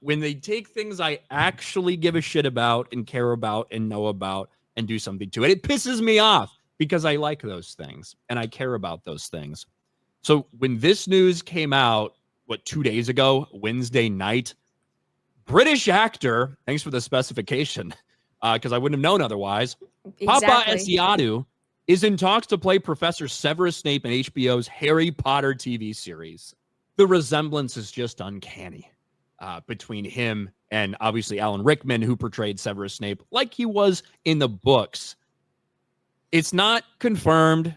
when they take things I actually give a shit about and care about and know about and do something to it, it pisses me off because I like those things and I care about those things. So when this news came out, 2 days ago, Wednesday night, British actor, thanks for the specification, because I wouldn't have known otherwise, Papa Exactly. Essiatu is in talks to play Professor Severus Snape in HBO's Harry Potter TV series. The resemblance is just uncanny between him and obviously Alan Rickman, who portrayed Severus Snape like he was in the books. It's not confirmed.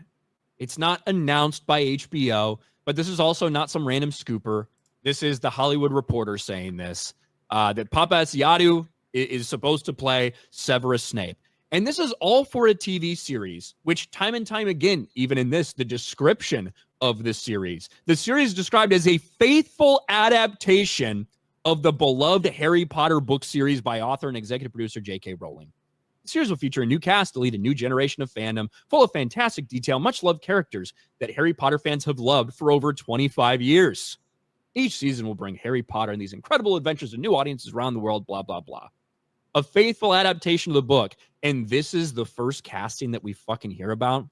It's not announced by HBO, but this is also not some random scooper. This is the Hollywood Reporter saying this, that Papa Essiatu is supposed to play Severus Snape. And this is all for a TV series, which time and time again, even in this, the description of this series, the series is described as a faithful adaptation of the beloved Harry Potter book series by author and executive producer J.K. Rowling. The series will feature a new cast to lead a new generation of fandom, full of fantastic detail, much-loved characters that Harry Potter fans have loved for over 25 years. Each season will bring Harry Potter and these incredible adventures to new audiences around the world, blah, blah, blah. A faithful adaptation of the book, and this is the first casting that we fucking hear about.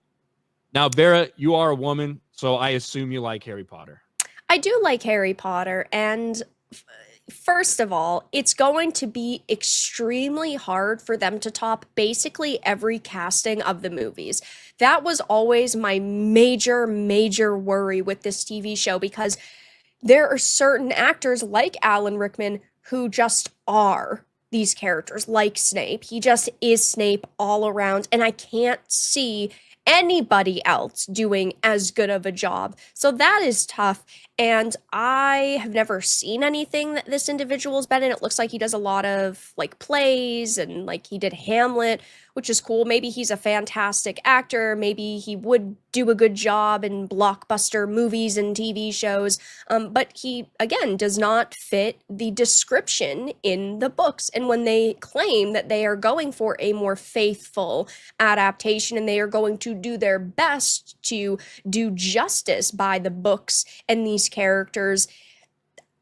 Now, Vera, you are a woman, so I assume you like Harry Potter. I do like Harry Potter, and first of all, it's going to be extremely hard for them to top basically every casting of the movies. That was always my major, major worry with this TV show because there are certain actors like Alan Rickman who just are these characters, like Snape. He just is Snape all around, and I can't see anybody else doing as good of a job. So that is tough. And I have never seen anything that this individual's been in. It looks like he does a lot of like plays and like he did Hamlet, which is cool. Maybe he's a fantastic actor. Maybe he would do a good job in blockbuster movies and TV shows. But he, again, does not fit the description in the books. And when they claim that they are going for a more faithful adaptation and they are going to do their best to do justice by the books and these characters,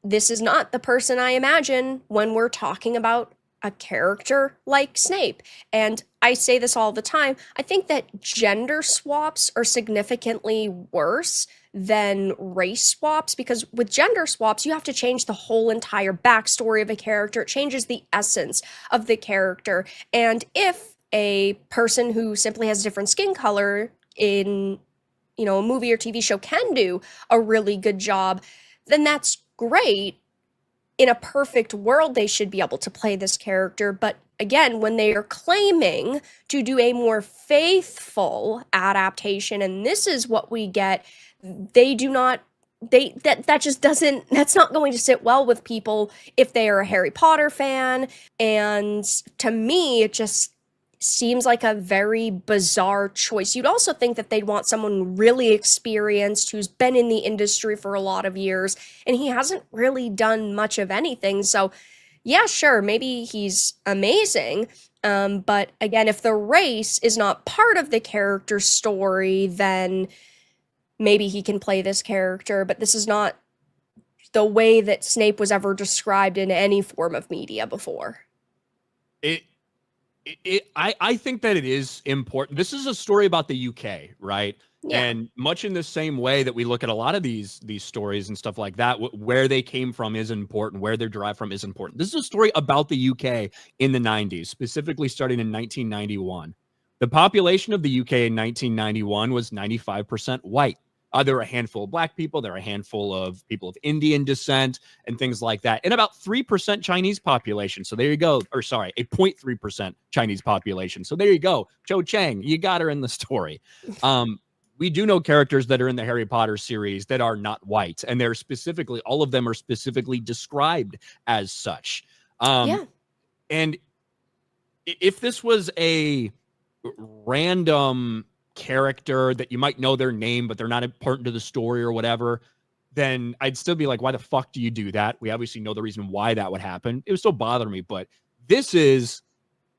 this is not the person I imagine when we're talking about a character like Snape. And I say this all the time. I think that gender swaps are significantly worse than race swaps because with gender swaps, you have to change the whole entire backstory of a character. It changes the essence of the character. And if a person who simply has a different skin color in, you know, a movie or TV show can do a really good job, then that's great. In a perfect world, they should be able to play this character. But again, when they are claiming to do a more faithful adaptation, and this is what we get, they do not, that just doesn't, that's not going to sit well with people if they are a Harry Potter fan. And to me, it just seems like a very bizarre choice. You'd also think that they'd want someone really experienced who's been in the industry for a lot of years, and he hasn't really done much of anything. So, yeah, sure, maybe he's amazing. But again, if the race is not part of the character story, then maybe he can play this character. But this is not the way that Snape was ever described in any form of media before. I think that it is important. This is a story about the UK, right? Yeah. And much in the same way that we look at a lot of these stories and stuff like that, where they came from is important, where they're derived from is important. This is a story about the UK in the 90s, specifically starting in 1991. The population of the UK in 1991 was 95% white. There are a handful of black people. There are a handful of people of Indian descent and things like that. And about 3% Chinese population. So there you go. Or sorry, a 0.3% Chinese population. So there you go. Cho Chang, you got her in the story. We do know characters that are in the Harry Potter series that are not white. And they're specifically, all of them are specifically described as such. Yeah. And if this was a random character that you might know their name, but they're not important to the story or whatever, then I'd still be like, why the fuck do you do that? We obviously know the reason why that would happen. It would still bother me, but this is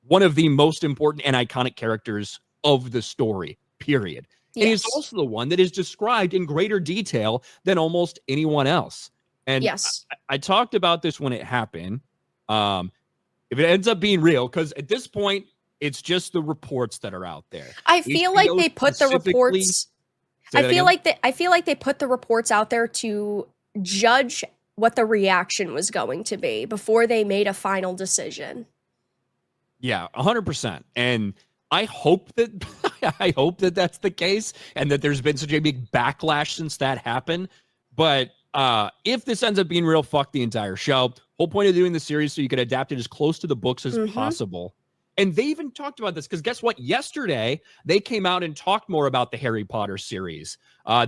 one of the most important and iconic characters of the story, period. Yes. And he's also the one that is described in greater detail than almost anyone else. And Yes. I talked about this when it happened. If it ends up being real, because at this point, it's just the reports that are out there. I feel like HBO they put the specifically- reports. Say that again? I feel like they put the reports out there to judge what the reaction was going to be before they made a final decision. Yeah, 100%. And I hope that I hope that that's the case, and that there's been such a big backlash since that happened. But if this ends up being real, fuck the entire show. Whole point of doing the series so you could adapt it as close to the books as possible. And they even talked about this because guess what? Yesterday, they came out and talked more about the Harry Potter series.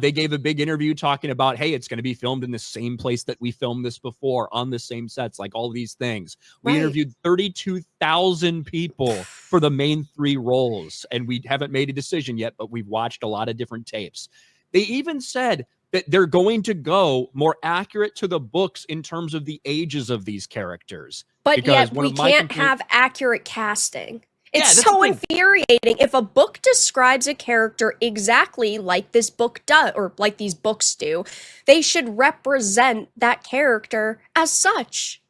They gave a big interview talking about, hey, it's going to be filmed in the same place that we filmed this before, on the same sets, like all these things. We interviewed 32,000 people for the main 3 roles, and we haven't made a decision yet, but we've watched a lot of different tapes. They even said that they're going to go more accurate to the books in terms of the ages of these characters. But yet we can't have accurate casting. It's Yeah, so infuriating. If a book describes a character exactly like this book does, or like these books do, they should represent that character as such.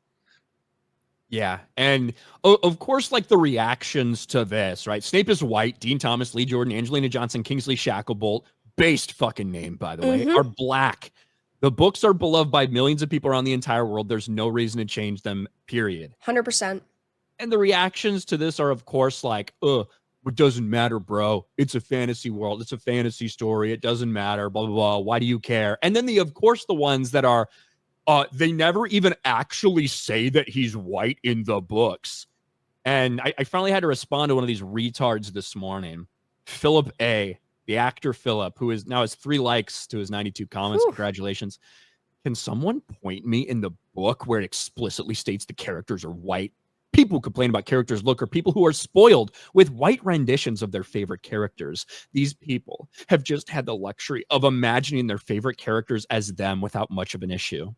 Yeah. And of course, like the reactions to this, right? Snape is white. Dean Thomas, Lee Jordan, Angelina Johnson, Kingsley Shacklebolt, based fucking name, by the way, are black. The books are beloved by millions of people around the entire world. There's no reason to change them, period. 100%. And the reactions to this are, of course, like, it doesn't matter, bro. It's a fantasy world. It's a fantasy story. It doesn't matter, blah, blah, blah. Why do you care? And then of course, the ones that are, they never even actually say that he's white in the books. And I finally had to respond to one of these retards this morning. Philip A., the actor Philip, who is now has 3 likes to his 92 comments. Congratulations. Can someone point me in the book where it explicitly states the characters are white? People complain about characters' look, or people who are spoiled with white renditions of their favorite characters. These people have just had the luxury of imagining their favorite characters as them without much of an issue.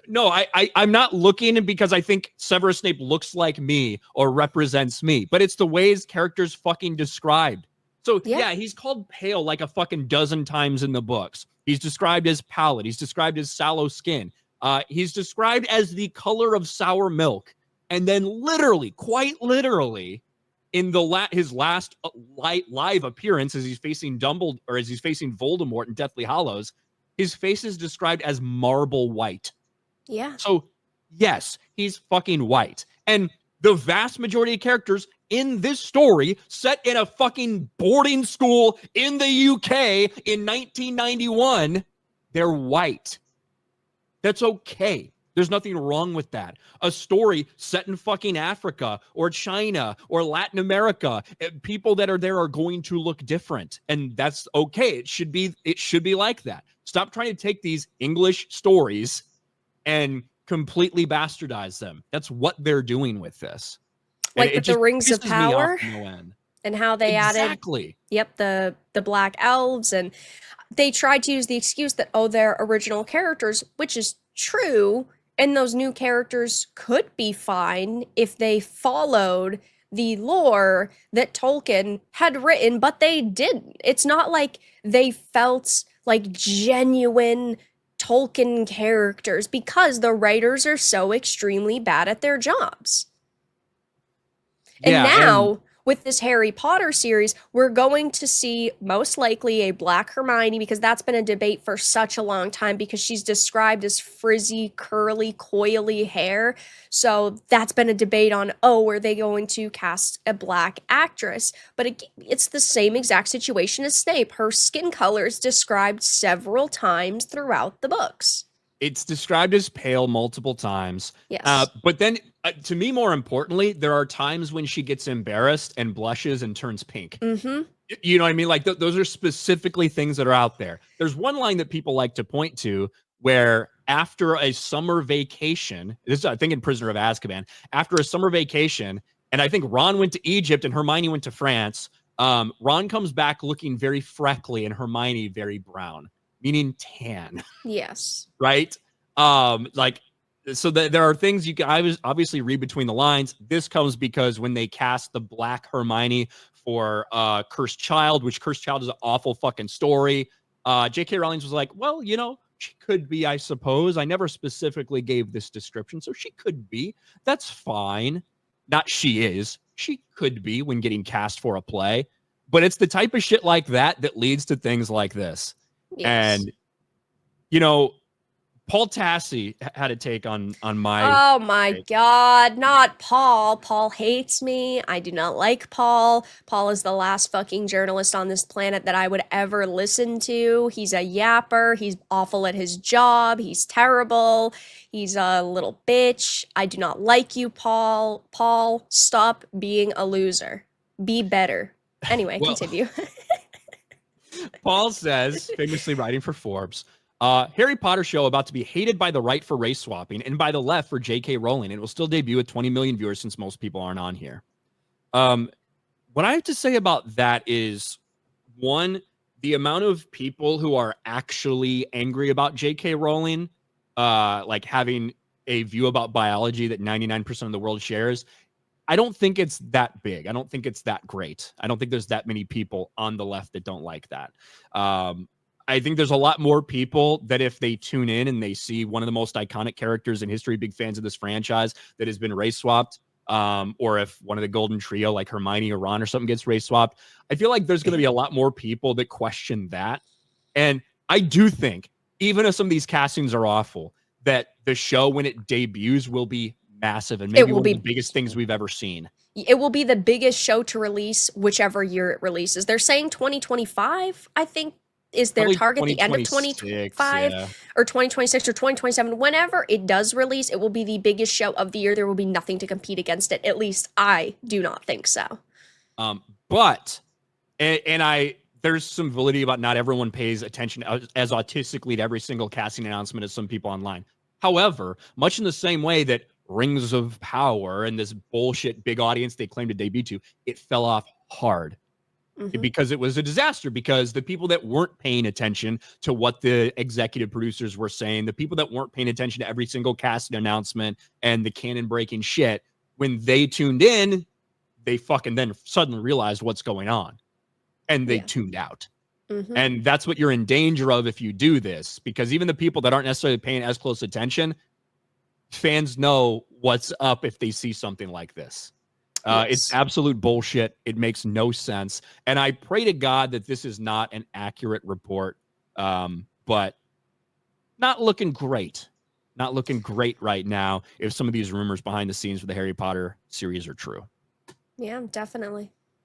No, I'm not looking because I think Severus Snape looks like me or represents me, but it's the ways characters fucking described. So yeah, he's called pale like a fucking dozen times in the books. He's described as pallid. He's described as sallow skin. He's described as the color of sour milk. And then literally, quite literally, in his last live appearance as he's facing Voldemort in Deathly Hallows, his face is described as marble white. Yeah. So yes, he's fucking white. And the vast majority of characters in this story set in a fucking boarding school in the UK in 1991, they're white. That's okay. There's nothing wrong with that. A story set in fucking Africa or China or Latin America, people that are there are going to look different, and that's okay. It should be like that. Stop trying to take these English stories and completely bastardize them. That's what they're doing with this. Like with the Rings of Power and how they added the black elves, and they tried to use the excuse that, they're original characters, which is true, and those new characters could be fine if they followed the lore that Tolkien had written, but they didn't. It's not like they felt like genuine Tolkien characters because the writers are so extremely bad at their jobs. And with this Harry Potter series, we're going to see most likely a black Hermione, because that's been a debate for such a long time, because she's described as frizzy, curly, coily hair. So that's been a debate on, are they going to cast a black actress? But it's the same exact situation as Snape. Her skin color is described several times throughout the books. It's described as pale multiple times. Yes. But then, to me, more importantly, there are times when she gets embarrassed and blushes and turns pink. Mm-hmm. You know what I mean? Like, those are specifically things that are out there. There's one line that people like to point to where after a summer vacation, this is, I think, in Prisoner of Azkaban, after a summer vacation, and I think Ron went to Egypt and Hermione went to France, Ron comes back looking very freckly and Hermione very brown, meaning tan. Yes. Right? So there are things you can obviously read between the lines. This comes because when they cast the black Hermione for Cursed Child, which Cursed Child is an awful fucking story, J.K. Rowling was like, well, She could be, I suppose. I never specifically gave this description, so she could be. That's fine. Not she is. She could be when getting cast for a play. But it's the type of shit like that that leads to things like this. Yes. And, you know, Paul Tassi had a take on my. Oh my God, not Paul. Paul hates me. I do not like Paul. Paul is the last fucking journalist on this planet that I would ever listen to. He's a yapper. He's awful at his job. He's terrible. He's a little bitch. I do not like you, Paul. Paul, stop being a loser. Be better. Anyway, continue. Paul says, famously writing for Forbes, Harry Potter show about to be hated by the right for race swapping and by the left for J.K. Rowling. It will still debut with 20 million viewers since most people aren't on here. What I have to say about that is, one, the amount of people who are actually angry about J.K. Rowling, like having a view about biology that 99% of the world shares, I don't think it's that big. I don't think it's that great. I don't think there's that many people on the left that don't like that. I think there's a lot more people that if they tune in and they see one of the most iconic characters in history, big fans of this franchise, that has been race swapped, or if one of the golden trio like Hermione or Ron or something gets race swapped, I feel like there's going to be a lot more people that question that. And I do think, even if some of these castings are awful, that the show, when it debuts, will be massive and maybe one of the biggest things we've ever seen. It will be the biggest show to release whichever year it releases. They're saying 2025, I think, is their target, the end of 2025 or 2026 or 2027. Whenever it does release, it will be the biggest show of the year. There will be nothing to compete against it. At least I do not think so. But there's some validity about not everyone pays attention as autistically to every single casting announcement as some people online. However, much in the same way that Rings of Power and this bullshit big audience they claim to debut to, it fell off hard. Because it was a disaster, because the people that weren't paying attention to what the executive producers were saying, the people that weren't paying attention to every single casting announcement and the canon breaking shit, when they tuned in, they fucking then suddenly realized what's going on and they tuned out. And that's what you're in danger of if you do this, because even the people that aren't necessarily paying as close attention, fans know what's up if they see something like this. It's absolute bullshit. It makes no sense. And I pray to God that this is not an accurate report, but not looking great. Not looking great right now if some of these rumors behind the scenes for the Harry Potter series are true. Yeah, definitely.